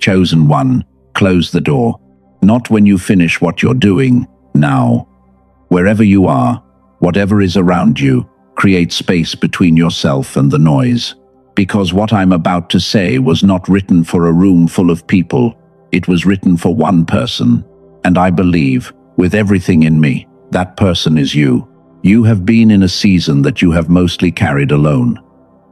Chosen one, close the door. Not when you finish what you're doing, now. Wherever you are, whatever is around you, create space between yourself and the noise. Because what I'm about to say was not written for a room full of people. It was written for one person. And I believe, with everything in me, that person is you. You have been in a season that you have mostly carried alone.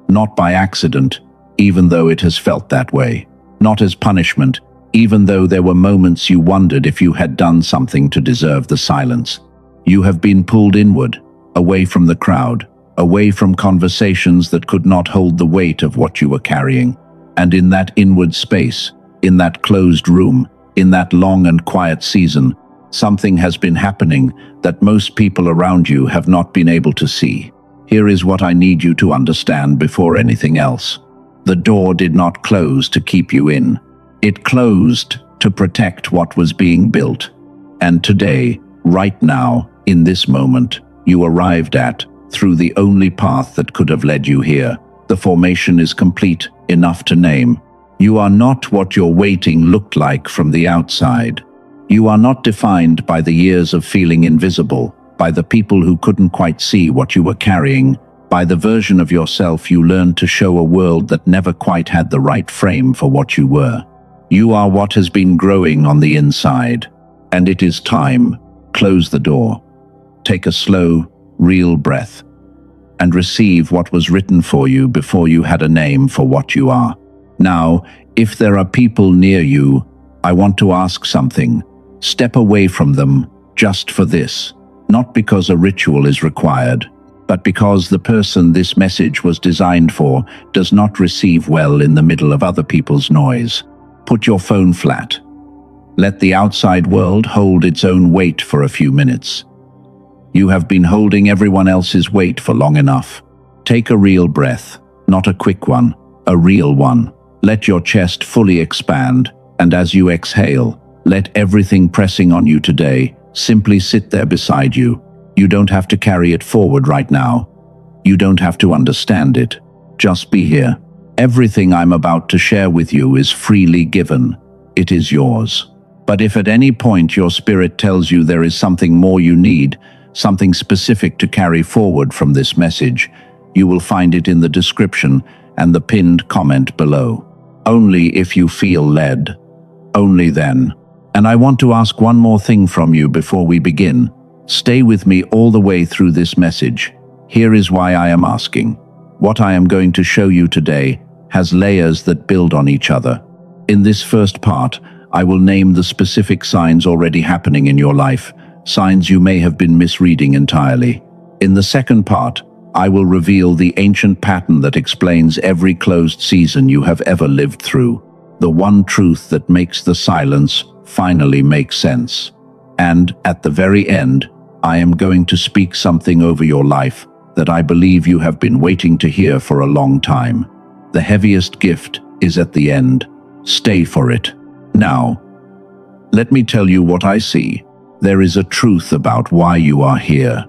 Not by accident, even though it has felt that way. Not as punishment, even though there were moments you wondered if you had done something to deserve the silence. You have been pulled inward, away from the crowd, away from conversations that could not hold the weight of what you were carrying. And in that inward space, in that closed room, in that long and quiet season, something has been happening that most people around you have not been able to see. Here is what I need you to understand before anything else. The door did not close to keep you in. It closed to protect what was being built. And today, right now, in this moment, you arrived at, through the only path that could have led you here. The formation is complete, enough to name. You are not what your waiting looked like from the outside. You are not defined by the years of feeling invisible, by the people who couldn't quite see what you were carrying, by the version of yourself you learned to show a world that never quite had the right frame for what you were. You are what has been growing on the inside. And it is time. Close the door. Take a slow, real breath. And receive what was written for you before you had a name for what you are. Now, if there are people near you, I want to ask something. Step away from them, just for this. Not because a ritual is required, but because the person this message was designed for does not receive well in the middle of other people's noise. Put your phone flat. Let the outside world hold its own weight for a few minutes. You have been holding everyone else's weight for long enough. Take a real breath, not a quick one, a real one. Let your chest fully expand, and as you exhale, let everything pressing on you today simply sit there beside you. You don't have to carry it forward right now. You don't have to understand it. Just be here. Everything I'm about to share with you is freely given. It is yours. But if at any point your spirit tells you there is something more you need, something specific to carry forward from this message, you will find it in the description and the pinned comment below. Only if you feel led. Only then. And I want to ask one more thing from you before we begin. Stay with me all the way through this message. Here is why I am asking. What I am going to show you today has layers that build on each other. In this first part, I will name the specific signs already happening in your life, signs you may have been misreading entirely. In the second part, I will reveal the ancient pattern that explains every closed season you have ever lived through, the one truth that makes the silence finally make sense. And at the very end, I am going to speak something over your life that I believe you have been waiting to hear for a long time. The heaviest gift is at the end. Stay for it. Now, let me tell you what I see. There is a truth about why you are here.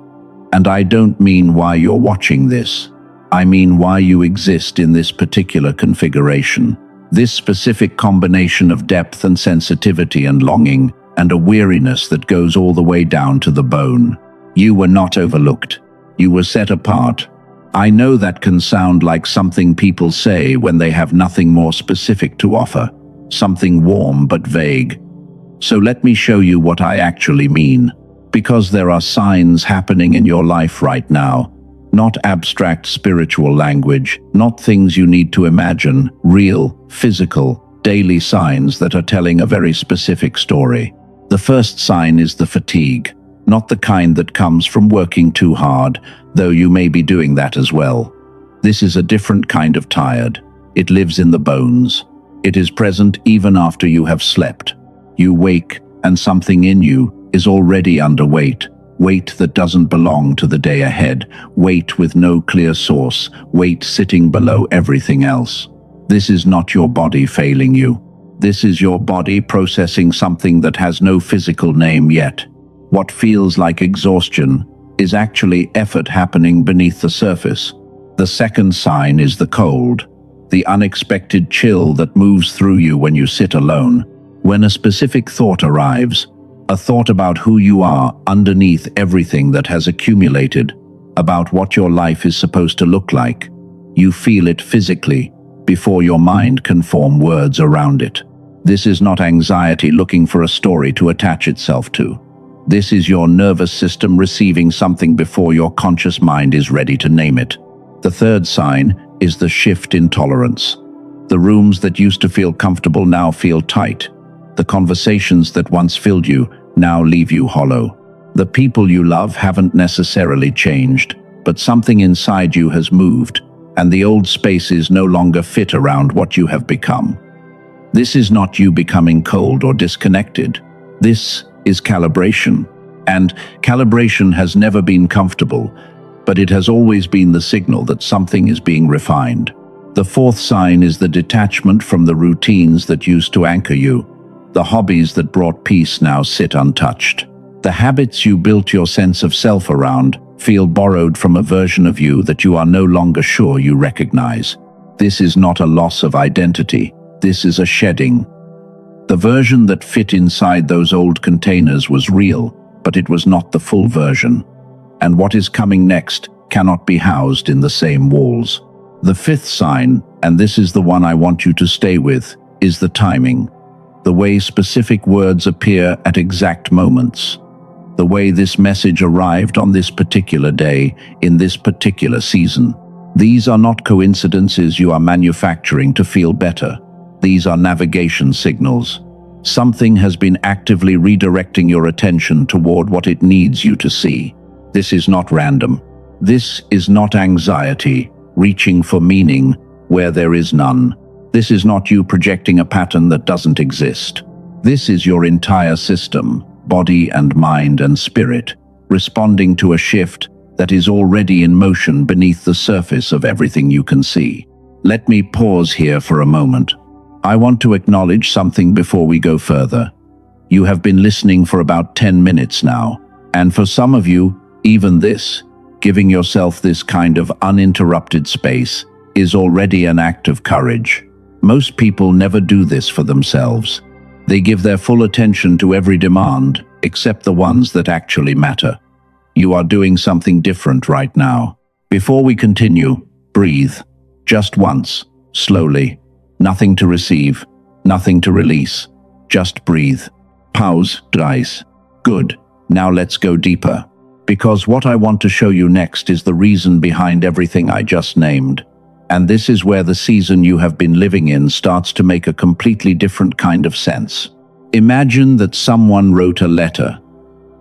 And I don't mean why you're watching this. I mean why you exist in this particular configuration. This specific combination of depth and sensitivity and longing, and a weariness that goes all the way down to the bone. You were not overlooked. You were set apart. I know that can sound like something people say when they have nothing more specific to offer, something warm but vague. So let me show you what I actually mean, because there are signs happening in your life right now, not abstract spiritual language, not things you need to imagine, real, physical, daily signs that are telling a very specific story. The first sign is the fatigue, not the kind that comes from working too hard, though you may be doing that as well. This is a different kind of tired. It lives in the bones. It is present even after you have slept. You wake, and something in you is already underweight. Weight that doesn't belong to the day ahead. Weight with no clear source. Weight sitting below everything else. This is not your body failing you. This is your body processing something that has no physical name yet. What feels like exhaustion is actually effort happening beneath the surface. The second sign is the cold. the unexpected chill that moves through you when you sit alone. When a specific thought arrives, a thought about who you are underneath everything that has accumulated, about what your life is supposed to look like, you feel it physically before your mind can form words around it. This is not anxiety looking for a story to attach itself to. This is your nervous system receiving something before your conscious mind is ready to name it. The third sign is the shift in tolerance. The rooms that used to feel comfortable now feel tight. The conversations that once filled you now leave you hollow. The people you love haven't necessarily changed, but something inside you has moved, and the old spaces no longer fit around what you have become. This is not you becoming cold or disconnected. This is calibration. And calibration has never been comfortable, but it has always been the signal that something is being refined. The fourth sign is the detachment from the routines that used to anchor you. The hobbies that brought peace now sit untouched. The habits you built your sense of self around feel borrowed from a version of you that you are no longer sure you recognize. This is not a loss of identity. This is a shedding. The version that fit inside those old containers was real, but it was not the full version. And what is coming next cannot be housed in the same walls. The fifth sign, and this is the one I want you to stay with, is the timing. The way specific words appear at exact moments. The way this message arrived on this particular day, in this particular season. These are not coincidences you are manufacturing to feel better. These are navigation signals. Something has been actively redirecting your attention toward what it needs you to see. This is not random. This is not anxiety, reaching for meaning where there is none. This is not you projecting a pattern that doesn't exist. This is your entire system, body and mind and spirit, responding to a shift that is already in motion beneath the surface of everything you can see. Let me pause here for a moment. I want to acknowledge something before we go further. You have been listening for about 10 minutes now, and for some of you, even this, giving yourself this kind of uninterrupted space, is already an act of courage. Most people never do this for themselves. They give their full attention to every demand, except the ones that actually matter. You are doing something different right now. Before we continue, breathe. Just once, slowly. Nothing to receive, nothing to release. Just breathe. Pause, dice. Good. Now let's go deeper. Because what I want to show you next is the reason behind everything I just named. And this is where the season you have been living in starts to make a completely different kind of sense. Imagine that someone wrote a letter.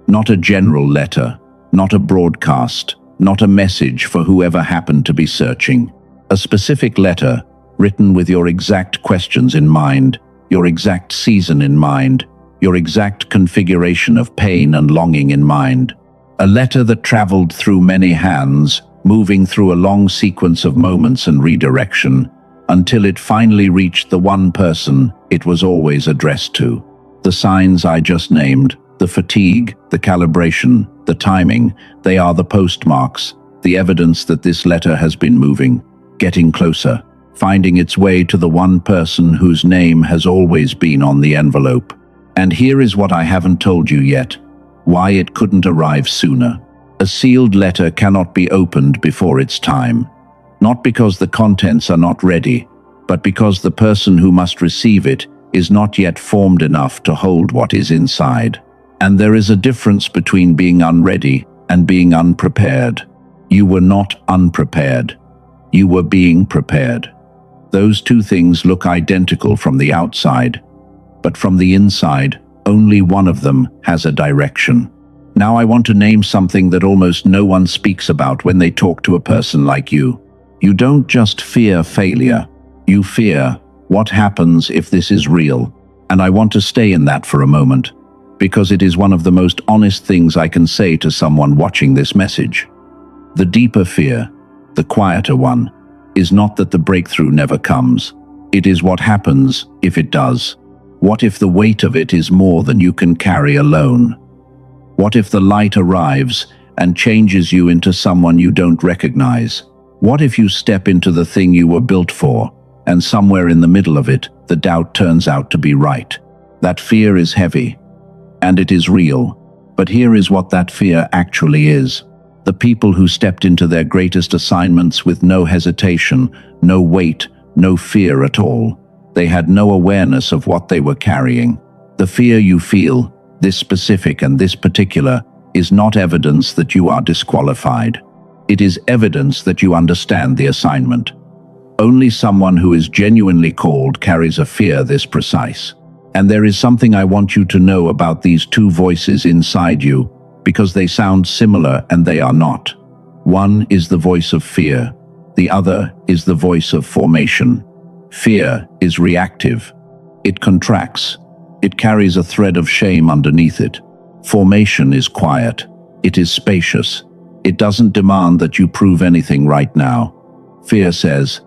Not a general letter, not a broadcast, not a message for whoever happened to be searching. A specific letter written with your exact questions in mind, your exact season in mind, your exact configuration of pain and longing in mind. A letter that traveled through many hands, moving through a long sequence of moments and redirection, until it finally reached the one person it was always addressed to. The signs I just named, the fatigue, the calibration, the timing, they are the postmarks, the evidence that this letter has been moving, getting closer, finding its way to the one person whose name has always been on the envelope. And here is what I haven't told you yet. Why it couldn't arrive sooner. A sealed letter cannot be opened before its time. Not because the contents are not ready, but because the person who must receive it is not yet formed enough to hold what is inside. And there is a difference between being unready and being unprepared. You were not unprepared. You were being prepared. Those two things look identical from the outside, but from the inside, only one of them has a direction. Now I want to name something that almost no one speaks about when they talk to a person like you. You don't just fear failure. You fear what happens if this is real. And I want to stay in that for a moment, because it is one of the most honest things I can say to someone watching this message. The deeper fear, the quieter one, is not that the breakthrough never comes. It is what happens if it does. What if the weight of it is more than you can carry alone? What if the light arrives and changes you into someone you don't recognize? What if you step into the thing you were built for, and somewhere in the middle of it, the doubt turns out to be right. That fear is heavy, and it is real. But here is what that fear actually is. The people who stepped into their greatest assignments with no hesitation, no weight, no fear at all. They had no awareness of what they were carrying. The fear you feel, this specific and this particular, is not evidence that you are disqualified. It is evidence that you understand the assignment. Only someone who is genuinely called carries a fear this precise. And there is something I want you to know about these two voices inside you, because they sound similar and they are not. One is the voice of fear. The other is the voice of formation. Fear is reactive. It contracts. It carries a thread of shame underneath it. Formation is quiet. It is spacious. It doesn't demand that you prove anything right now. Fear says,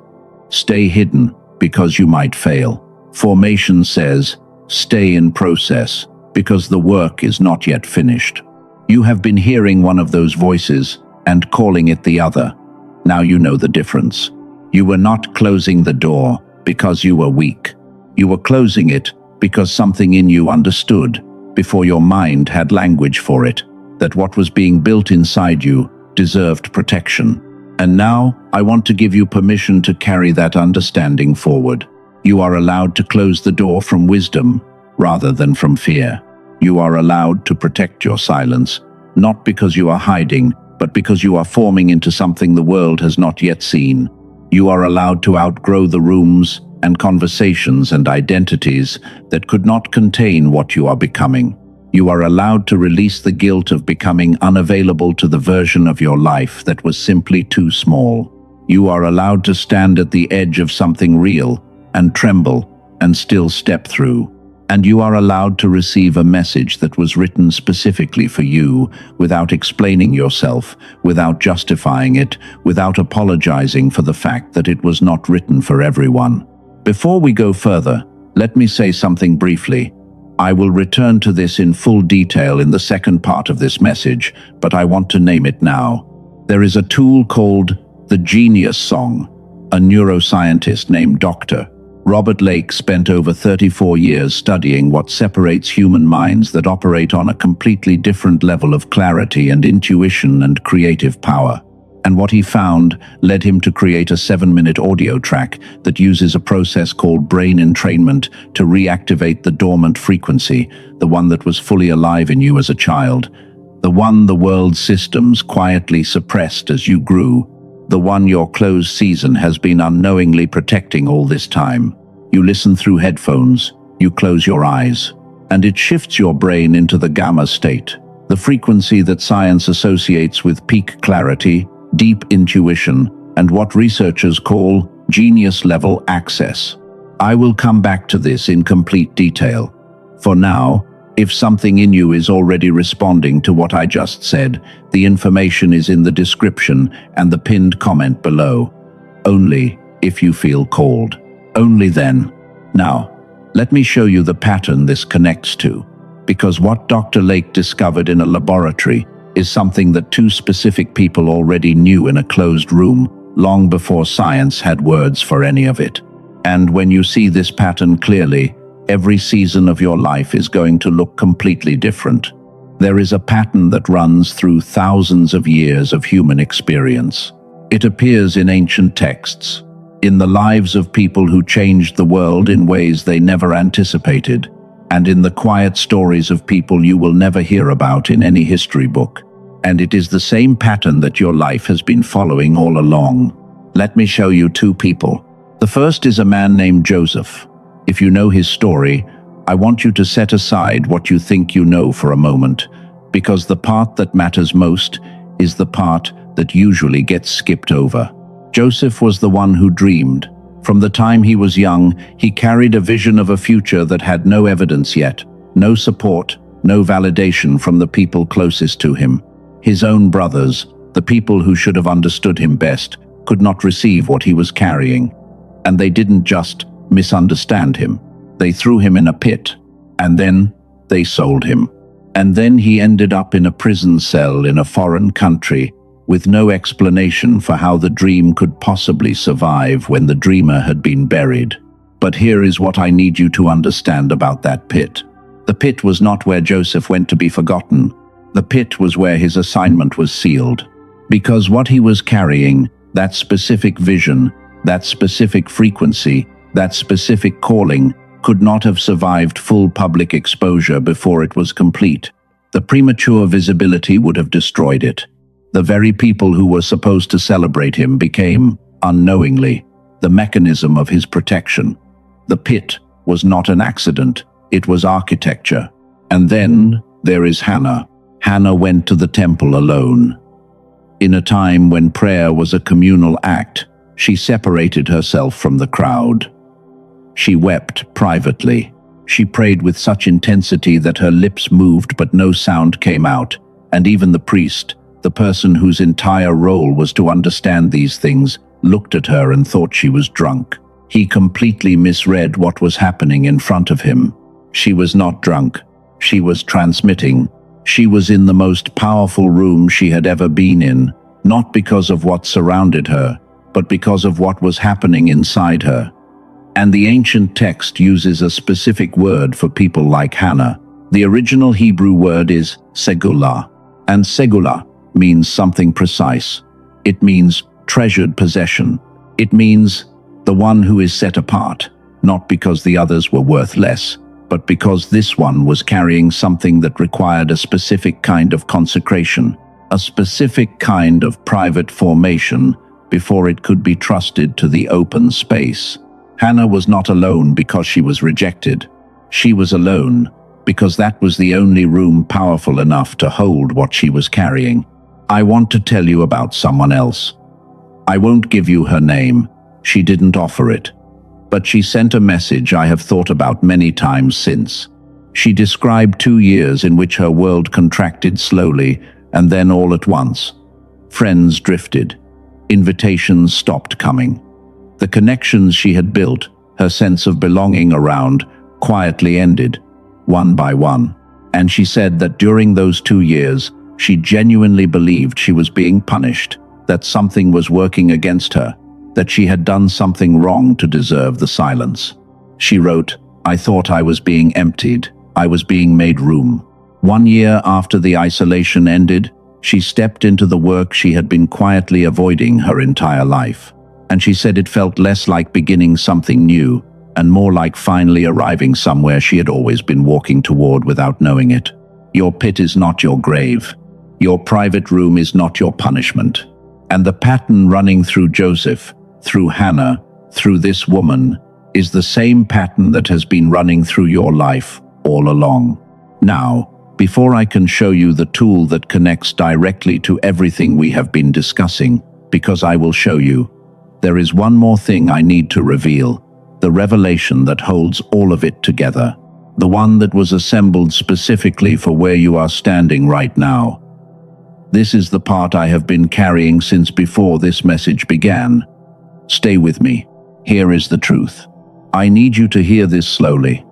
stay hidden because you might fail. Formation says, stay in process because the work is not yet finished. You have been hearing one of those voices and calling it the other. Now you know the difference. You were not closing the door because you were weak. You were closing it because something in you understood, before your mind had language for it, that what was being built inside you deserved protection. And now I want to give you permission to carry that understanding forward. You are allowed to close the door from wisdom rather than from fear. You are allowed to protect your silence, not because you are hiding, but because you are forming into something the world has not yet seen. You are allowed to outgrow the rooms and conversations and identities that could not contain what you are becoming. You are allowed to release the guilt of becoming unavailable to the version of your life that was simply too small. You are allowed to stand at the edge of something real and tremble and still step through. And you are allowed to receive a message that was written specifically for you, without explaining yourself, without justifying it, without apologizing for the fact that it was not written for everyone. Before we go further, let me say something briefly. I will return to this in full detail in the second part of this message, but I want to name it now. There is a tool called the Genius Song. A neuroscientist named Dr. Robert Lake spent over 34 years studying what separates human minds that operate on a completely different level of clarity and intuition and creative power. And what he found led him to create a 7-minute audio track that uses a process called brain entrainment to reactivate the dormant frequency, the one that was fully alive in you as a child, the one the world's systems quietly suppressed as you grew, the one your closed season has been unknowingly protecting all this time. You listen through headphones, you close your eyes, and it shifts your brain into the gamma state, the frequency that science associates with peak clarity, deep intuition, and what researchers call genius-level access. I will come back to this in complete detail. For now, if something in you is already responding to what I just said, the information is in the description and the pinned comment below. Only if you feel called. Only then. Now, let me show you the pattern this connects to, because what Dr. Lake discovered in a laboratory is something that two specific people already knew in a closed room, long before science had words for any of it. And when you see this pattern clearly, every season of your life is going to look completely different. There is a pattern that runs through thousands of years of human experience. It appears in ancient texts, in the lives of people who changed the world in ways they never anticipated, and in the quiet stories of people you will never hear about in any history book. And it is the same pattern that your life has been following all along. Let me show you two people. The first is a man named Joseph. If you know his story, I want you to set aside what you think you know for a moment, because the part that matters most is the part that usually gets skipped over. Joseph was the one who dreamed. From the time he was young, he carried a vision of a future that had no evidence yet, no support, no validation from the people closest to him. His own brothers, the people who should have understood him best, could not receive what he was carrying. And they didn't just misunderstand him. They threw him in a pit, and then they sold him. And then he ended up in a prison cell in a foreign country, with no explanation for how the dream could possibly survive when the dreamer had been buried. But here is what I need you to understand about that pit. The pit was not where Joseph went to be forgotten. The pit was where his assignment was sealed. Because what he was carrying, that specific vision, that specific frequency, that specific calling, could not have survived full public exposure before it was complete. The premature visibility would have destroyed it. The very people who were supposed to celebrate him became, unknowingly, the mechanism of his protection. The pit was not an accident, it was architecture. And then there is Hannah. Hannah went to the temple alone. In a time when prayer was a communal act, she separated herself from the crowd. She wept privately. She prayed with such intensity that her lips moved but no sound came out, and even the priest, the person whose entire role was to understand these things, looked at her and thought she was drunk. He completely misread what was happening in front of him. She was not drunk. She was transmitting. She was in the most powerful room she had ever been in, not because of what surrounded her, but because of what was happening inside her. And the ancient text uses a specific word for people like Hannah. The original Hebrew word is segula, and segula means something precise. It means treasured possession. It means the one who is set apart, not because the others were worth less, but because this one was carrying something that required a specific kind of consecration, a specific kind of private formation before it could be trusted to the open space. Hannah was not alone because she was rejected. She was alone because that was the only room powerful enough to hold what she was carrying. I want to tell you about someone else. I won't give you her name. She didn't offer it. But she sent a message I have thought about many times since. She described 2 years in which her world contracted slowly, and then all at once. Friends drifted. Invitations stopped coming. The connections she had built, her sense of belonging around, quietly ended, one by one. And she said that during those 2 years, she genuinely believed she was being punished, that something was working against her, that she had done something wrong to deserve the silence. She wrote, "I thought I was being emptied. I was being made room." 1 year after the isolation ended, she stepped into the work she had been quietly avoiding her entire life. And she said it felt less like beginning something new, and more like finally arriving somewhere she had always been walking toward without knowing it. Your pit is not your grave. Your private room is not your punishment. And the pattern running through Joseph, through Hannah, through this woman, is the same pattern that has been running through your life all along. Now, before I can show you the tool that connects directly to everything we have been discussing, because I will show you, there is one more thing I need to reveal, the revelation that holds all of it together, the one that was assembled specifically for where you are standing right now. This is the part I have been carrying since before this message began. Stay with me. Here is the truth. I need you to hear this slowly.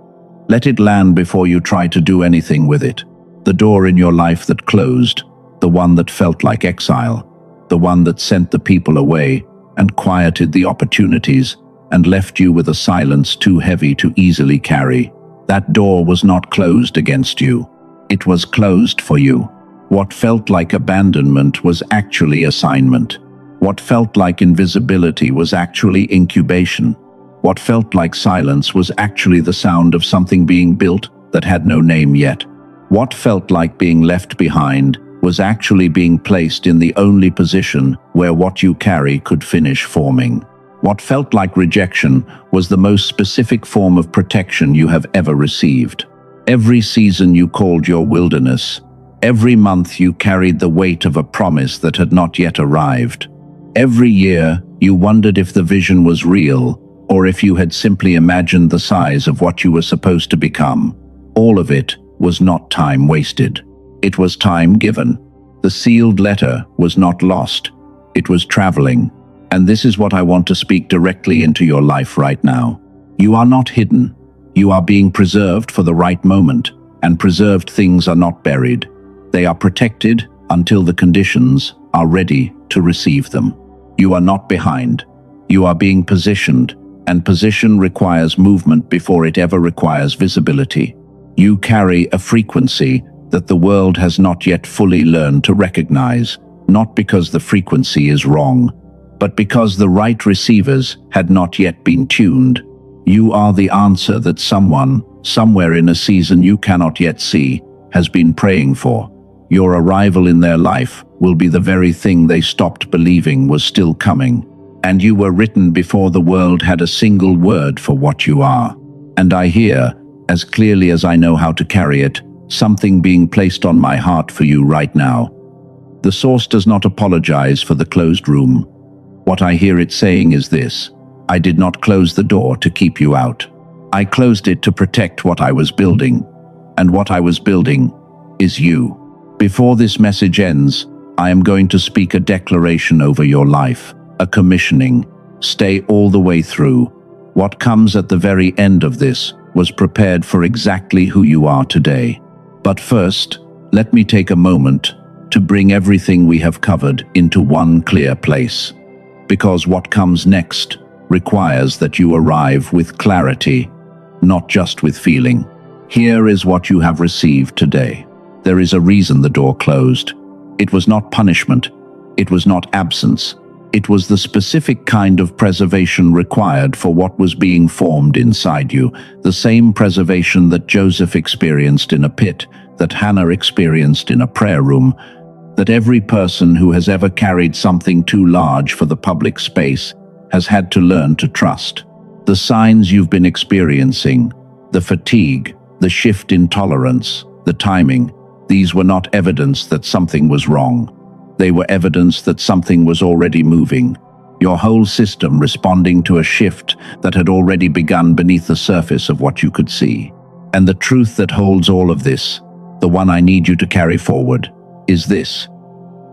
Let it land before you try to do anything with it. The door in your life that closed, the one that felt like exile, the one that sent the people away and quieted the opportunities and left you with a silence too heavy to easily carry. That door was not closed against you. It was closed for you. What felt like abandonment was actually assignment. What felt like invisibility was actually incubation. What felt like silence was actually the sound of something being built that had no name yet. What felt like being left behind was actually being placed in the only position where what you carry could finish forming. What felt like rejection was the most specific form of protection you have ever received. Every season you called your wilderness. Every month you carried the weight of a promise that had not yet arrived. Every year you wondered if the vision was real, or if you had simply imagined the size of what you were supposed to become. All of it was not time wasted. It was time given. The sealed letter was not lost. It was traveling. And this is what I want to speak directly into your life right now. You are not hidden. You are being preserved for the right moment, and preserved things are not buried. They are protected until the conditions are ready to receive them. You are not behind. You are being positioned, and position requires movement before it ever requires visibility. You carry a frequency that the world has not yet fully learned to recognize, not because the frequency is wrong, but because the right receivers had not yet been tuned. You are the answer that someone, somewhere in a season you cannot yet see, has been praying for. Your arrival in their life will be the very thing they stopped believing was still coming. And you were written before the world had a single word for what you are. And I hear, as clearly as I know how to carry it, something being placed on my heart for you right now. The source does not apologize for the closed room. What I hear it saying is this: I did not close the door to keep you out. I closed it to protect what I was building. And what I was building is you. Before this message ends, I am going to speak a declaration over your life, a commissioning. Stay all the way through. What comes at the very end of this was prepared for exactly who you are today. But first, let me take a moment to bring everything we have covered into one clear place. Because what comes next requires that you arrive with clarity, not just with feeling. Here is what you have received today. There is a reason the door closed. It was not punishment. It was not absence. It was the specific kind of preservation required for what was being formed inside you, the same preservation that Joseph experienced in a pit, that Hannah experienced in a prayer room, that every person who has ever carried something too large for the public space has had to learn to trust. The signs you've been experiencing, the fatigue, the shift in tolerance, the timing, these were not evidence that something was wrong. They were evidence that something was already moving, your whole system responding to a shift that had already begun beneath the surface of what you could see. And the truth that holds all of this, the one I need you to carry forward, is this: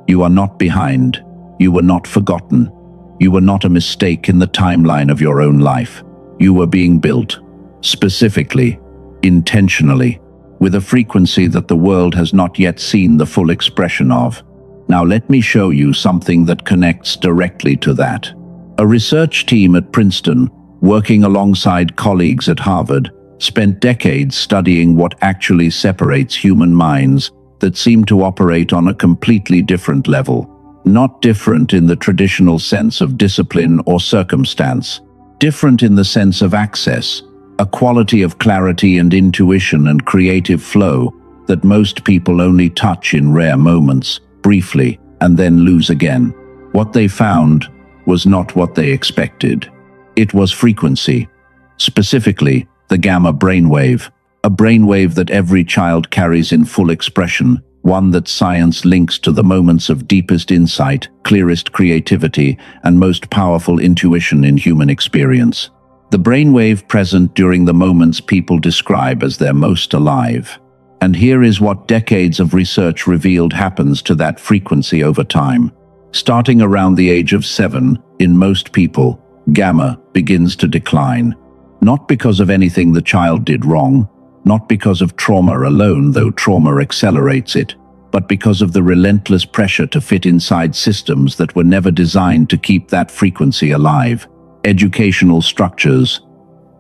you are not behind. You were not forgotten. You were not a mistake in the timeline of your own life. You were being built, specifically, intentionally, with a frequency that the world has not yet seen the full expression of. Now let me show you something that connects directly to that. A research team at Princeton, working alongside colleagues at Harvard, spent decades studying what actually separates human minds that seem to operate on a completely different level. Not different in the traditional sense of discipline or circumstance, different in the sense of access, a quality of clarity and intuition and creative flow that most people only touch in rare moments, briefly, and then lose again. What they found was not what they expected. It was frequency, specifically the gamma brainwave, a brainwave that every child carries in full expression, one that science links to the moments of deepest insight, clearest creativity, and most powerful intuition in human experience. The brainwave present during the moments people describe as their most alive. And here is what decades of research revealed happens to that frequency over time. Starting around the age of 7, in most people, gamma begins to decline. Not because of anything the child did wrong, not because of trauma alone, though trauma accelerates it, but because of the relentless pressure to fit inside systems that were never designed to keep that frequency alive. Educational structures,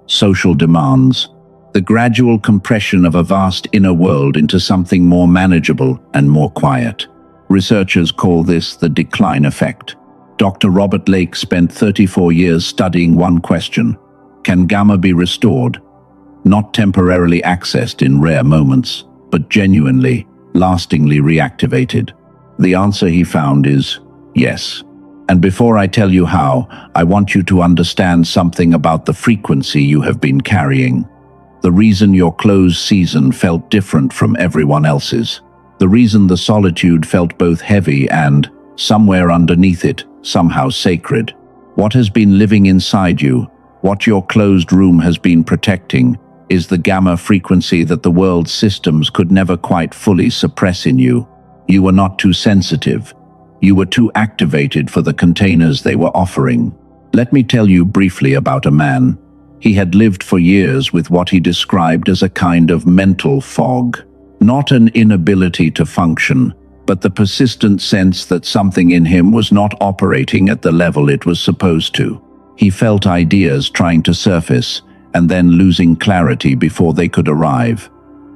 social demands, the gradual compression of a vast inner world into something more manageable and more quiet. Researchers call this the decline effect. Dr. Robert Lake spent 34 years studying one question: can gamma be restored? Not temporarily accessed in rare moments, but genuinely, lastingly reactivated. The answer he found is yes. And before I tell you how, I want you to understand something about the frequency you have been carrying. The reason your closed season felt different from everyone else's. The reason the solitude felt both heavy and, somewhere underneath it, somehow sacred. What has been living inside you, what your closed room has been protecting, is the gamma frequency that the world's systems could never quite fully suppress in you. You were not too sensitive. You were too activated for the containers they were offering. Let me tell you briefly about a man. He had lived for years with what he described as a kind of mental fog. Not an inability to function, but the persistent sense that something in him was not operating at the level it was supposed to. He felt ideas trying to surface and then losing clarity before they could arrive.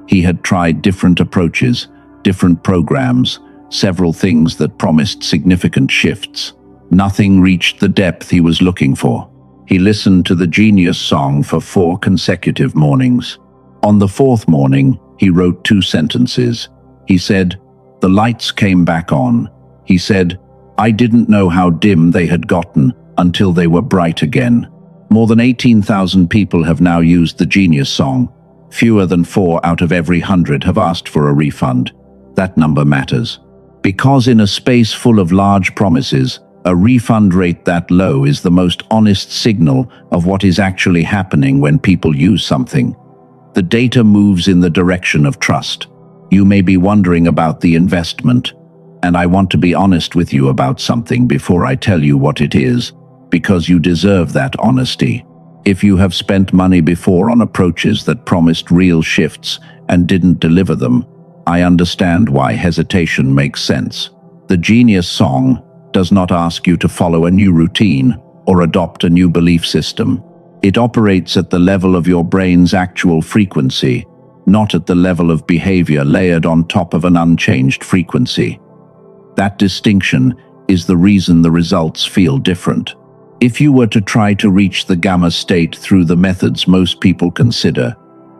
He had tried different approaches, different programs, several things that promised significant shifts. Nothing reached the depth he was looking for. He listened to the genius song for 4 consecutive mornings. On the 4th morning, he wrote 2 sentences. He said, "The lights came back on." He said, "I didn't know how dim they had gotten until they were bright again." More than 18,000 people have now used the genius song. Fewer than 4 out of every 100 have asked for a refund. That number matters. Because in a space full of large promises, a refund rate that low is the most honest signal of what is actually happening when people use something. The data moves in the direction of trust. You may be wondering about the investment, and I want to be honest with you about something before I tell you what it is, because you deserve that honesty. If you have spent money before on approaches that promised real shifts and didn't deliver them, I understand why hesitation makes sense. The genius song does not ask you to follow a new routine or adopt a new belief system. It operates at the level of your brain's actual frequency, not at the level of behavior layered on top of an unchanged frequency. That distinction is the reason the results feel different. If you were to try to reach the gamma state through the methods most people consider,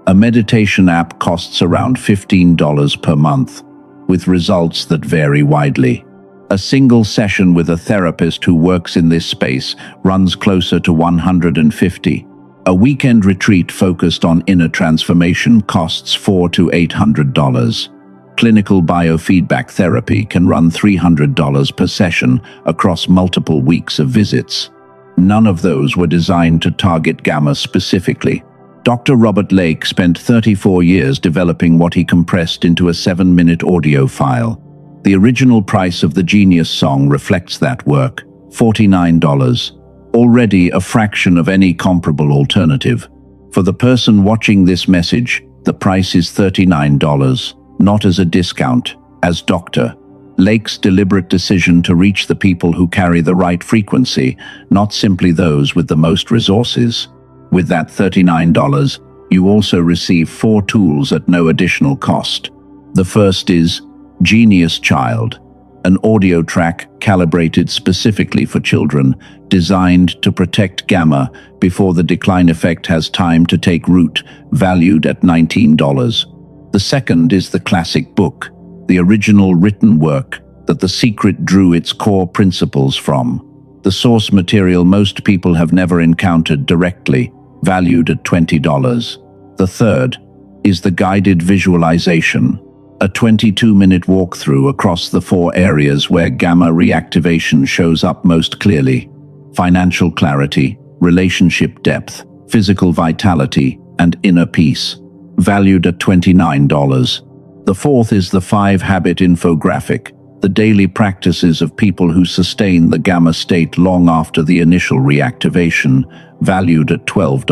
a meditation app costs around $15 per month, with results that vary widely. A single session with a therapist who works in this space runs closer to $150. A weekend retreat focused on inner transformation costs $400 to $800. Clinical biofeedback therapy can run $300 per session across multiple weeks of visits. None of those were designed to target gamma specifically. Dr. Robert Lake spent 34 years developing what he compressed into a 7-minute audio file. The original price of the genius song reflects that work, $49, already a fraction of any comparable alternative. For the person watching this message, the price is $39, not as a discount, as Dr. Lake's deliberate decision to reach the people who carry the right frequency, not simply those with the most resources. With that $39, you also receive 4 tools at no additional cost. The first is Genius Child, an audio track calibrated specifically for children, designed to protect gamma before the decline effect has time to take root, valued at $19. The second is the classic book, the original written work that The Secret drew its core principles from. The source material most people have never encountered directly, valued at $20. The third is the guided visualization, a 22-minute walkthrough across the 4 areas where gamma reactivation shows up most clearly: financial clarity, relationship depth, physical vitality, and inner peace, valued at $29. The fourth is the 5-habit infographic, the daily practices of people who sustain the gamma state long after the initial reactivation, valued at $12.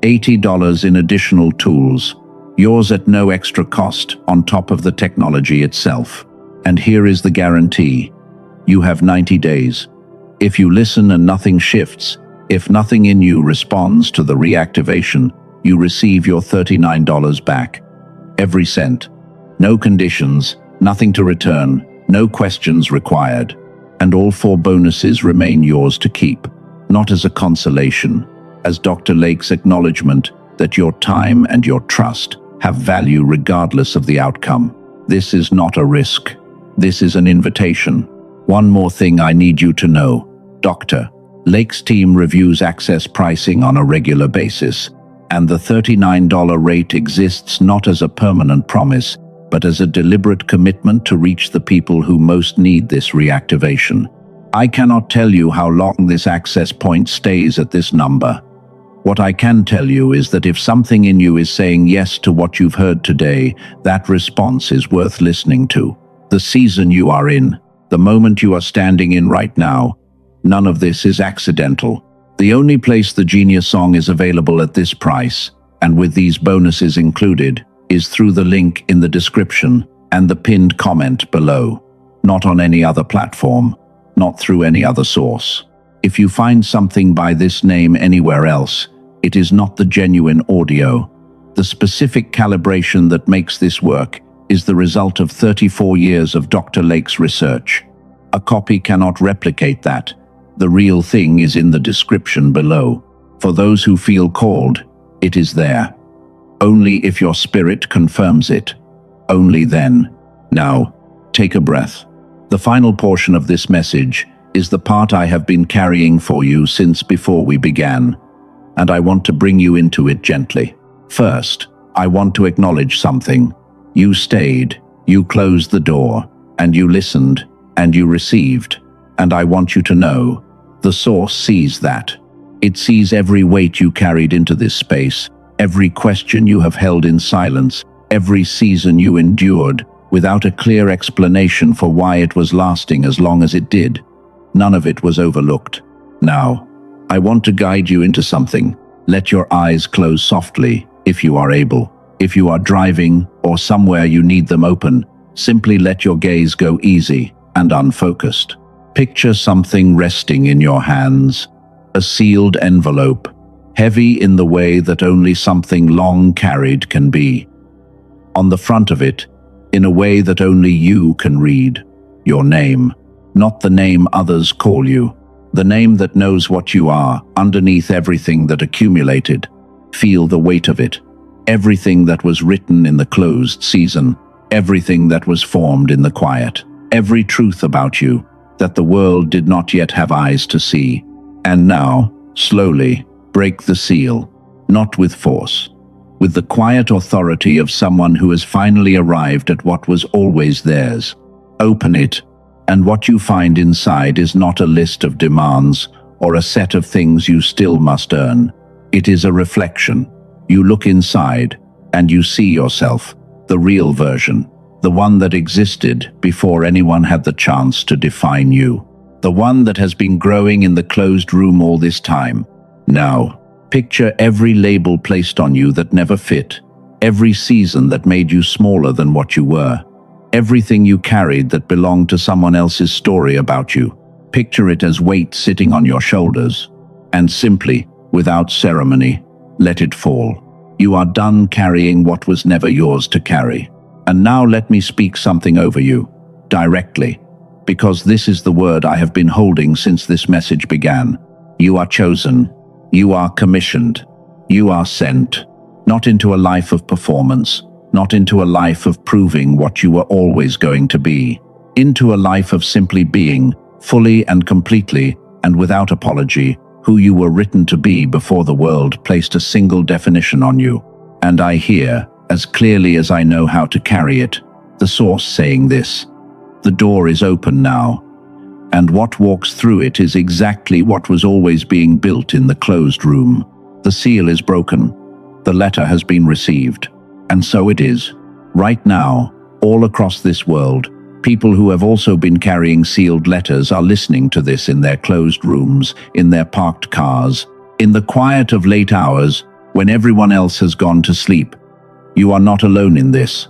$80 in additional tools, yours at no extra cost on top of the technology itself. And here is the guarantee. You have 90 days. If you listen and nothing shifts, if nothing in you responds to the reactivation, you receive your $39 back. Every cent. No conditions, nothing to return, no questions required. And all 4 bonuses remain yours to keep, not as a consolation, as Dr. Lake's acknowledgement that your time and your trust have value regardless of the outcome. This is not a risk. This is an invitation. One more thing I need you to know. Dr. Lake's team reviews access pricing on a regular basis, and the $39 rate exists not as a permanent promise, but as a deliberate commitment to reach the people who most need this reactivation. I cannot tell you how long this access point stays at this number. What I can tell you is that if something in you is saying yes to what you've heard today, that response is worth listening to. The season you are in, the moment you are standing in right now, none of this is accidental. The only place the Genius Song is available at this price, and with these bonuses included, is through the link in the description, and the pinned comment below. Not on any other platform, not through any other source. If you find something by this name anywhere else, it is not the genuine audio. The specific calibration that makes this work is the result of 34 years of Dr. Lake's research. A copy cannot replicate that. The real thing is in the description below. For those who feel called, it is there. Only if your spirit confirms it. Only then. Now, take a breath. The final portion of this message is the part I have been carrying for you since before we began, and I want to bring you into it gently. First, I want to acknowledge something. You stayed, you closed the door, and you listened, and you received. And I want you to know, the source sees that. It sees every weight you carried into this space, every question you have held in silence, every season you endured, without a clear explanation for why it was lasting as long as it did. None of it was overlooked. Now, I want to guide you into something. Let your eyes close softly, if you are able. If you are driving or somewhere you need them open, simply let your gaze go easy and unfocused. Picture something resting in your hands, a sealed envelope, heavy in the way that only something long carried can be. On the front of it, in a way that only you can read, your name. Not the name others call you, the name that knows what you are, underneath everything that accumulated. Feel the weight of it. Everything that was written in the closed season, everything that was formed in the quiet, every truth about you that the world did not yet have eyes to see. And now, slowly, break the seal, not with force, with the quiet authority of someone who has finally arrived at what was always theirs. Open it, and what you find inside is not a list of demands or a set of things you still must earn. It is a reflection. You look inside, and you see yourself, the real version, the one that existed before anyone had the chance to define you, the one that has been growing in the closed room all this time. Now, picture every label placed on you that never fit, every season that made you smaller than what you were, everything you carried that belonged to someone else's story about you. Picture it as weight sitting on your shoulders, and simply, without ceremony, let it fall. You are done carrying what was never yours to carry. And now let me speak something over you, directly, because this is the word I have been holding since this message began. You are chosen. You are commissioned. You are sent, not into a life of performance, not into a life of proving what you were always going to be, into a life of simply being, fully and completely, and without apology, who you were written to be before the world placed a single definition on you. And I hear, as clearly as I know how to carry it, the source saying this: the door is open now, and what walks through it is exactly what was always being built in the closed room. The seal is broken. The letter has been received. And so it is. Right now, all across this world, people who have also been carrying sealed letters are listening to this in their closed rooms, in their parked cars, in the quiet of late hours when everyone else has gone to sleep. You are not alone in this.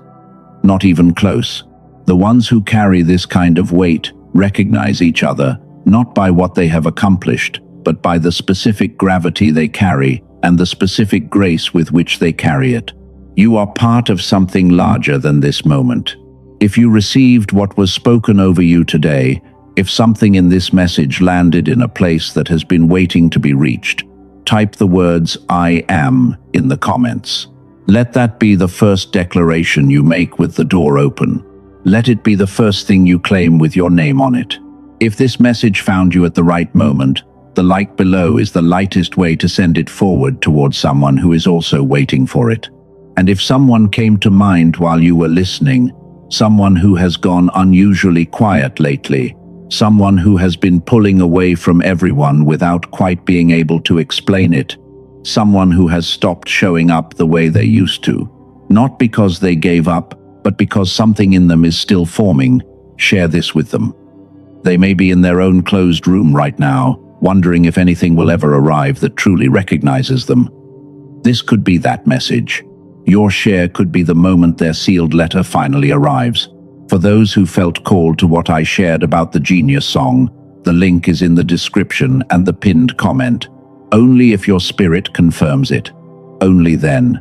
Not even close. The ones who carry this kind of weight recognize each other, not by what they have accomplished, but by the specific gravity they carry and the specific grace with which they carry it. You are part of something larger than this moment. If you received what was spoken over you today, if something in this message landed in a place that has been waiting to be reached, type the words "I am" in the comments. Let that be the first declaration you make with the door open. Let it be the first thing you claim with your name on it. If this message found you at the right moment, the like below is the lightest way to send it forward towards someone who is also waiting for it. And if someone came to mind while you were listening, someone who has gone unusually quiet lately, someone who has been pulling away from everyone without quite being able to explain it, someone who has stopped showing up the way they used to, not because they gave up, but because something in them is still forming, share this with them. They may be in their own closed room right now, wondering if anything will ever arrive that truly recognizes them. This could be that message. Your share could be the moment their sealed letter finally arrives. For those who felt called to what I shared about the Genius song, the link is in the description and the pinned comment. Only if your spirit confirms it. Only then.